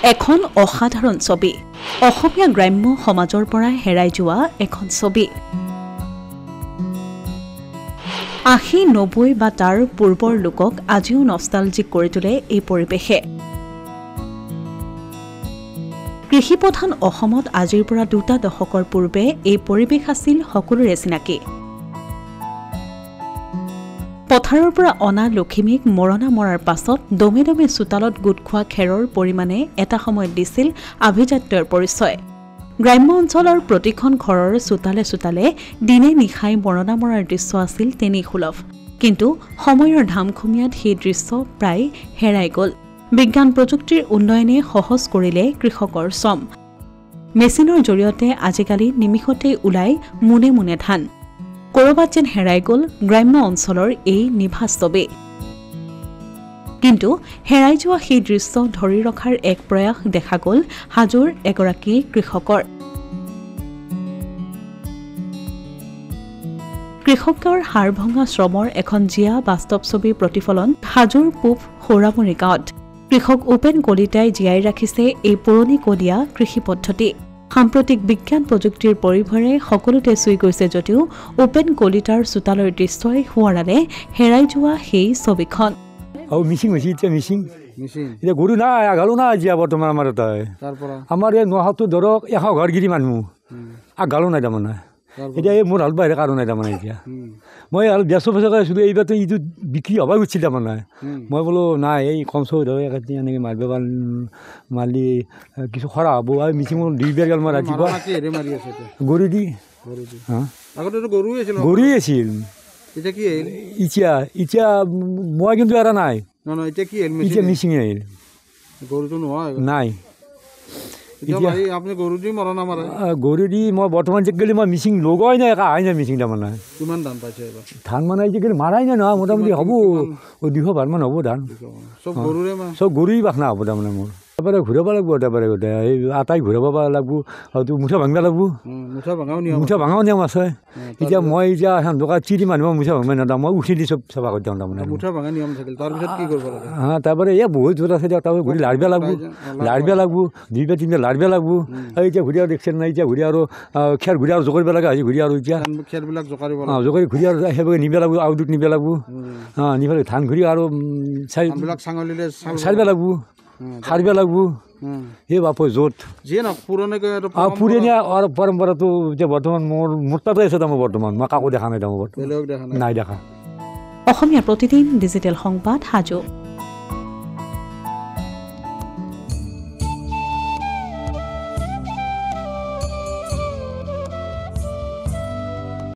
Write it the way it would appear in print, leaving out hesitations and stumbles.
এখন অসাধাৰণ ছবি অসমীয়া গ্ৰাম্য সমাজৰ পৰা হেৰাই যোৱা এখন ছবি 80-90 বা তাৰ পূৰ্বৰ লোকক আজিও নষ্টালজিক কৰি তোলে এই পৰিৱেশে কৃষি প্ৰধান অসমত আজিৰ পৰা 2টা দশকৰ পূৰ্বে এই পৰিৱেশ আছিল সকলোৰে চিনাকি পথাৰৰ পৰা অনা লখিমীক মৰণা মৰাৰ পাছত দমে দমে চোতালত গোট খোৱা খেৰৰ পৰিমাণে এটা সময়ত দিছিল আভিজাত্যৰ পৰিচয় গ্ৰাম্য অঞ্চলৰ প্ৰতিখন ঘৰৰ চোতালে চোতালে দিনে নিশাই মৰণা মৰাৰ দৃশ্য আছিল তেনিসুলভ কিন্তু সময়ৰ ধামখুমীয়াত সেই দৃশ্য প্ৰায় হেৰাই গ'ল বিজ্ঞান প্ৰযুক্তিৰ উন্নয়নে সহজ কৰিলে কৃষকৰ শ্ৰম মেচিনৰ জৰিয়তে আজিকালি নিমিষতে ওলাই মুনে মুনে ধান কৰবাত যেন হেৰাই গ'ল গ্ৰাম্য অঞ্চলৰ এই নিভাজ ছবি কিন্তু হেৰাই যোৱা সেই দৃশ্য ধৰি ৰখাৰ এক প্ৰয়াস দেখা গ'ল হাজোৰ এগৰাকী কৃষকৰ কৃষকৰ হাড়ভঙা শ্ৰমৰ এখন জিয়া বাস্তৱ ছবিৰ প্ৰতিফলন হাজোৰ পূব সৌৰামুৰি গাঁৱত কৃষক উপেন কলিতাই জীয়াই ৰাখিছে এই পুৰণি কলীয়া কৃষি পদ্ধতি সাম্প্ৰতিক বিজ্ঞান প্ৰযুক্তিৰ পৰিভৰে সকলোতে চুই গৈছে যদিও উপেন কলিতাৰ চোতালৰ দৃশ্যই সোঁৱৰালে হেৰাই যোৱা সেই ছবিখন মিচিং হৈছে এতিয়া মিচিং এতিয়া গৰু নাই আগালো নাই এতিয়া বৰ্তমান আমাৰ তাই আমাৰ এই নহাটো ধৰক 100 ঘৰগিৰি মানুহ আগালো নাই তাৰমানে এতিয়া এই মোৰ হাল বাহিৰে কাৰো নাই তাৰমানে এতিয়া মই হাল ব্যস্ত পইচাকৈ আছিলোঁ এইবাৰতো ইটো বিক্ৰী হ'বা গৈছিল তাৰমানে মই বোলো নাই এই কম চৌ ধৰক এনেকৈ মাৰিব মাৰিলি কিছু খৰা হ'ব আৰু মিচিং 2 বেৰ গাল মই ৰাতিপুৱা গৰু দি গৰুৱে আছিল এতিয়া মই কিন্তু এৰা নাই এতিয়া মিচিং আহিল নাই গৰু দি মই বৰ্তমান যেগলি মই মিচিং লগোৱাই নাই একা আহাই নাই মিচিং তাৰমানে কিমান ধান পাইছে ধান মানে আজিকালি মাৰাই নাই নহয় মোটামুটি হ'ব 200 ভাৰ মান হ'ব ধান চব গৰুই বাসনা হ'ব তাৰমানে মোৰ তাৰপৰা ঘূৰাব লাগিব তাৰপৰা গোটেই এই আটাই ঘূৰাব লাগিব হয়তো মুঠা ভাঙিব লাগিব মুঠা ভাঙাও নিয়ম আছে এতিয়া মই এতিয়া দোকান চিৰি মানুহ মুঠা ভাঙিব নাযাওঁ মই উঠি দি চব চাফা কৰি দিওঁ তাৰমানে তাৰপৰা এই বহুত জোৰ আছে দিয়ক তাৰপৰা ঘূৰি লাৰিব লাগিব 2 বা 3 লাৰিব লাগিব এই এতিয়া ঘূৰি আৰু দেখছেন নাই এতিয়া ঘূৰি আৰু খেৰ ঘূৰি আৰু জোকাৰিব লগা হৈছে ঘূৰি আৰু এতিয়া খেৰবিলাক জোকাৰি ঘূৰি আৰু সেইভাগে নিব লাগিব আউটত নিব লাগিব নিব লাগিব ধান ঘূৰি আৰু চাৰিব লাগিব সাৰিব লাগিব সেই বাপৰ য'ত পুৰণীয়া পৰম্পৰাটো এতিয়া বৰ্তমান মোৰ তাতে আছে তাৰমানে বৰ্তমান মই কাকো দেখা নাই তাৰমানে নাই দেখা অসমীয়া প্ৰতিদিন ডিজিটেল সংবাদ হাজো।